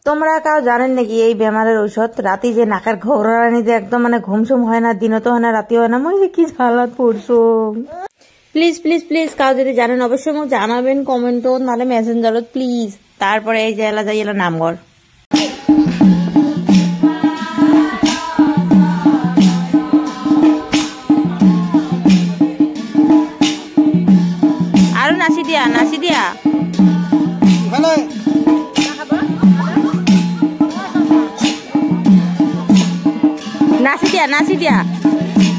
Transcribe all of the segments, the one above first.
তোমরা কাউ জানেন নাকি এই বেমারের ঔষধ? রাতে যে নাকের ঘোরানি যে একদম মানে ঘুমসুম হয় না, দিনও তো হয় না, রাতেও হয় না। মই কি ঝালাত পড়ছো। প্লিজ প্লিজ প্লিজ কাউ যদি জানেন অবশ্যই মোক জানাবেন কমেন্টত, নাহলে মেসেঞ্জারত প্লিজ। তারপরে এই যে এলা যাই এলা নামঘর। আৰু নাচি দিয়া নাচি দিয়া নাচি দিয়া নাচি দিয়া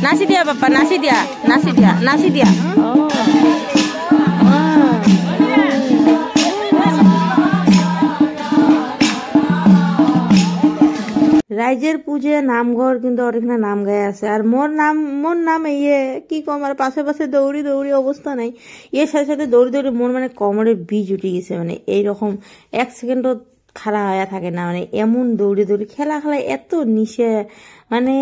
নাচি দিয়া বাপ্পা নাচি দিয়া নাচি দিয়া নাচি দিয়া। রাইজের পুজো নামঘর কিন্তু অনেকখানে নাম গায়ে আছে। আর মোর নাম ইয়ে কি কম, আর পাশে পাশে দৌড়ি দৌড়ি অবস্থা নাই। এর সাথে সাথে দৌড়ি দৌড়ি মোর মানে কোমরের বীজ উঠে গেছে, মানে এইরকম 1 সেকেন্ডও খাড়া হয়ে থাকে না, মানে এমন দৌড়ি দৌড়ি খেলা এত নিশে। মানে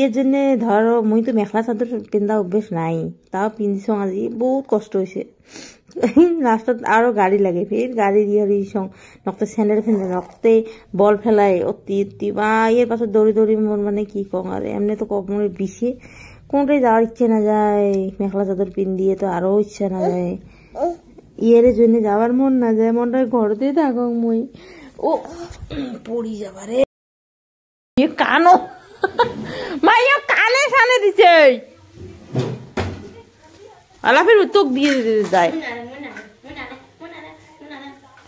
এর জন্য ধরো মুই তো মেখলা চাদর পিন্ধা অভ্যেস নাই, তাও পিন্ধিছ আজি, বহুত কষ্ট হয়েছে। লাস্টত আরো গাড়ি লাগে, ফের গাড়ি দিয়ে নকতে স্যান্ডেল ফেলে নকতে বল ফেলাই অতি অতি বা এর পাশে দৌড়ি দৌড়ি মোর মানে কি কম। আর এমনি তো কোমরে বিষে কোনটাই যাওয়ার ইচ্ছে না যায়, মেখলা চাদর পিন্ধিয়ে তো আরো ইচ্ছা না যায়। ইয়ের জন্য যাওয়ার মন না যায়, মনটা ঘরতেই থাকক মুই। ও পড়ি যাবারে কানো মাইয়া কানে সানে দিছে আলাফের উত্তক দিয়ে দিতে যায়।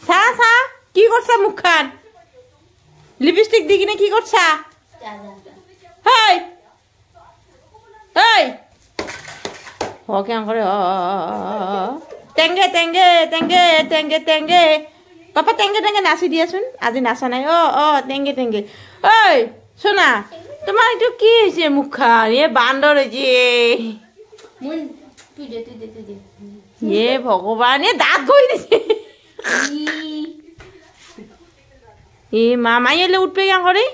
সা সা কি করছা মুখ খান লিপস্টিক দি কিনে কি করছা? হেই এই ওকে করে টেঙ্গে টেঙ্গে টেঙ্গে টেঙ্গে টেঙ্গে পাপা টেঙ্গে টেঙ্গে নাচি দিয়াচোন, আজি নাচা নাই। ও টেঙ্গে টেঙ্গে। ওই শোনা, তোমার একটু কি হয়েছে মুখ খান? এ বান্দর হয়েছে। এ ভগবান, এ দাঁত গই দিছে। এ মামাই এলে উঠবে কেন করে?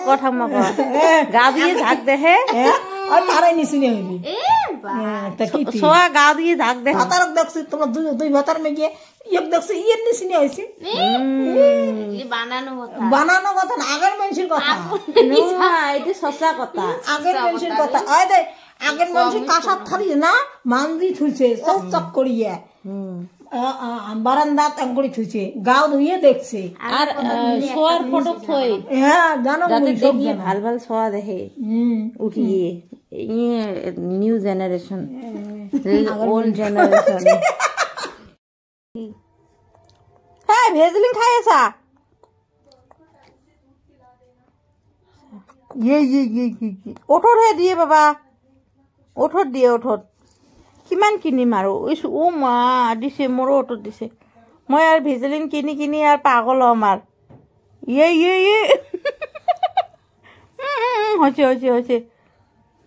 কথা মা গা দিয়ে ঝাঁক দেখে তারাই নিচিনে হইবি সোয়া গা দিয়ে ঝাঁক দেখে ভাতারক দেখছি তোমার দুই ভাতার মেয়ে ইয়ে দেখছি ইয়ের নিচিনে হয়েছে। বানানো কথা না, আগের মানুষের কথা, এটা সচা কথা, আগের মানুষের কথা। আগের মানুষের কাঁসার থালি না মান্দি থুইছে চকচক করিয়ে বারান্দাত করে থুইছে, গাও ধুইয়ে দেখছে। আর শোয়ার ফটো থই, হ্যাঁ জানো দেখিয়ে ভাল ভাল শোয়া দেখে উঠিয়ে। New generation old generation. হ্যাঁ ভেজলিন খাই আছা? ওঠত হে দিয়ে বাবা, ওঠত দিয়ে ওঠত। কিমান কিনিম আৰু? ও মা দিছে, মোৰো অটত দিছে। মই আৰু ভেজলিন কিনি কিনি আৰু পাগল হ'ম আৰু। ইয়ে হৈছে হৈছে হৈছে।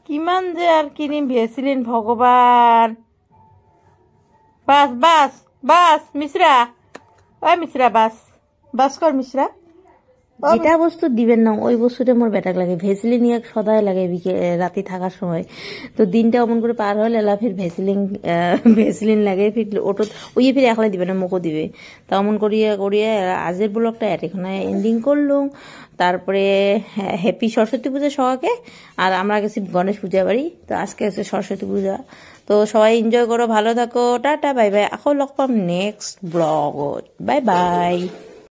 কিমান যে আৰু কিনিম ভেজলিন ভগৱান। বাছ বাছ বাছ মিশ্রা, ওই মিশ্রা বাস বাস কর মিশ্রা। যেটা বস্তু দিবেন না ওই বস্তুটা মোর বেটাক লাগে। ভেসলিন এক সদায় লাগে রাতে থাকার সময়। তো দিনটা অমন করে পার হলে এলা ফির ভেসলিন লাগে, ফির ওটো ওই ফির একলা দিবে না, মোকো দিবে। তা অমন করিয়ে করিয়ে আজের ব্লগটা এখানে এন্ডিং করলুম। তারপরে হ্যাপি সরস্বতী পূজা সবাইকে। আর আমরা গেছি গণেশ পূজা বাড়ি, তো আজকে আছে সরস্বতী পূজা। তো সবাই এনজয় করো, ভালো থাকো, টাটা বাই বাই। আকৌ লগ পাম নেক্সট ব্লগত, বাই বাই।